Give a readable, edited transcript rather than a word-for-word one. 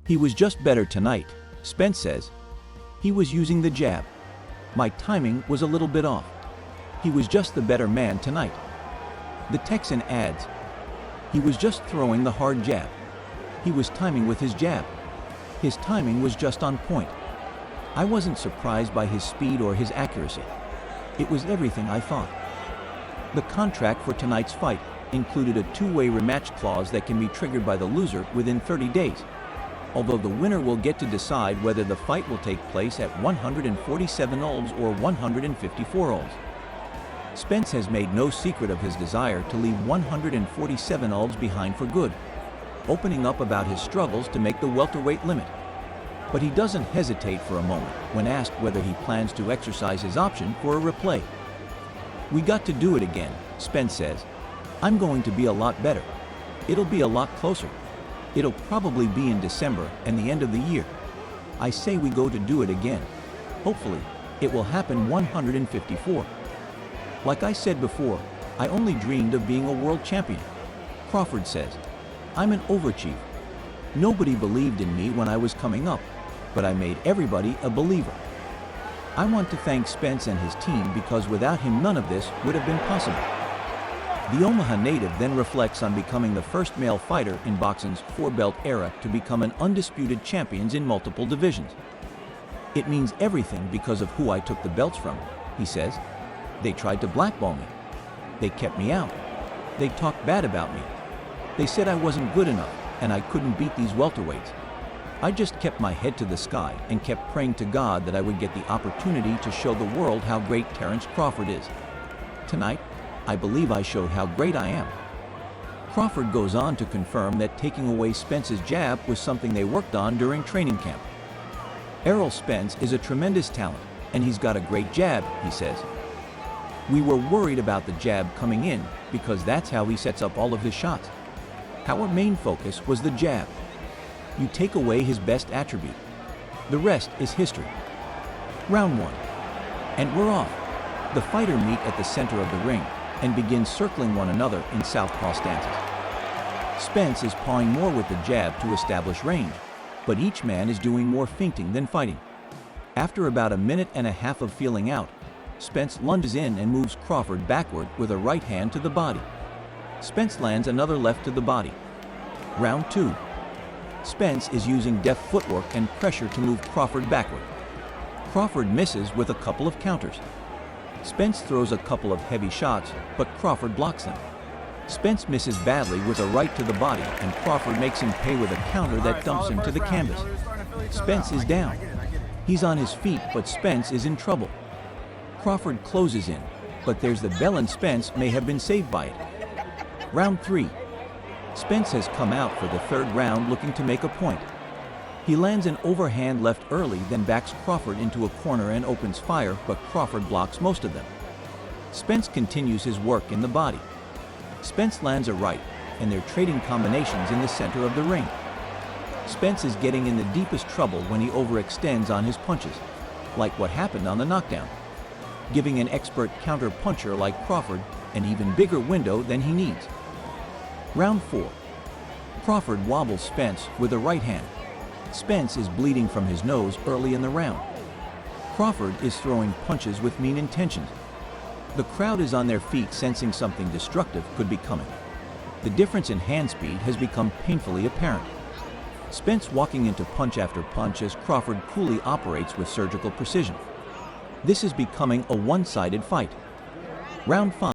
He was just better tonight, Spence says. He was using the jab. My timing was a little bit off. He was just the better man tonight. The Texan adds, he was just throwing the hard jab. He was timing with his jab. His timing was just on point. I wasn't surprised by his speed or his accuracy. It was everything I thought. The contract for tonight's fight included a two-way rematch clause that can be triggered by the loser within 30 days, although the winner will get to decide whether the fight will take place at 147 olds or 154 olds. Spence has made no secret of his desire to leave 147 olds behind for good, opening up about his struggles to make the welterweight limit. But he doesn't hesitate for a moment when asked whether he plans to exercise his option for a replay. We got to do it again, Spence says. I'm going to be a lot better. It'll be a lot closer. It'll probably be in December and the end of the year. I say we go to do it again. Hopefully, it will happen 154. Like I said before, I only dreamed of being a world champion. Crawford says, I'm an overachiever. Nobody believed in me when I was coming up, but I made everybody a believer. I want to thank Spence and his team because without him none of this would have been possible. The Omaha native then reflects on becoming the first male fighter in boxing's four-belt era to become an undisputed champions in multiple divisions. It means everything because of who I took the belts from, he says. They tried to blackball me. They kept me out. They talked bad about me. They said I wasn't good enough and I couldn't beat these welterweights. I just kept my head to the sky and kept praying to God that I would get the opportunity to show the world how great Terence Crawford is. Tonight, I believe I showed how great I am. Crawford goes on to confirm that taking away Spence's jab was something they worked on during training camp. Errol Spence is a tremendous talent, and he's got a great jab, he says. We were worried about the jab coming in because that's how he sets up all of his shots. Our main focus was the jab. You take away his best attribute. The rest is history. Round 1. And we're off. The fighter meet at the center of the ring and begin circling one another in southpaw stances. Spence is pawing more with the jab to establish range, but each man is doing more feinting than fighting. After about a minute and a half of feeling out, Spence lunges in and moves Crawford backward with a right hand to the body. Spence lands another left to the body. Round 2. Spence is using deft footwork and pressure to move Crawford backward. Crawford misses with a couple of counters. Spence throws a couple of heavy shots, but Crawford blocks them. Spence misses badly with a right to the body, and Crawford makes him pay with a counter that dumps him to the canvas. Spence is down. He's on his feet, but Spence is in trouble. Crawford closes in, but there's the bell and Spence may have been saved by it. Round 3. Spence has come out for the third round looking to make a point. He lands an overhand left early, then backs Crawford into a corner and opens fire, but Crawford blocks most of them. Spence continues his work in the body. Spence lands a right, and they're trading combinations in the center of the ring. Spence is getting in the deepest trouble when he overextends on his punches, like what happened on the knockdown, giving an expert counter-puncher like Crawford an even bigger window than he needs. Round 4. Crawford wobbles Spence with a right hand. Spence is bleeding from his nose early in the round. Crawford is throwing punches with mean intentions. The crowd is on their feet sensing something destructive could be coming. The difference in hand speed has become painfully apparent. Spence walking into punch after punch as Crawford coolly operates with surgical precision. This is becoming a one-sided fight. Round 5.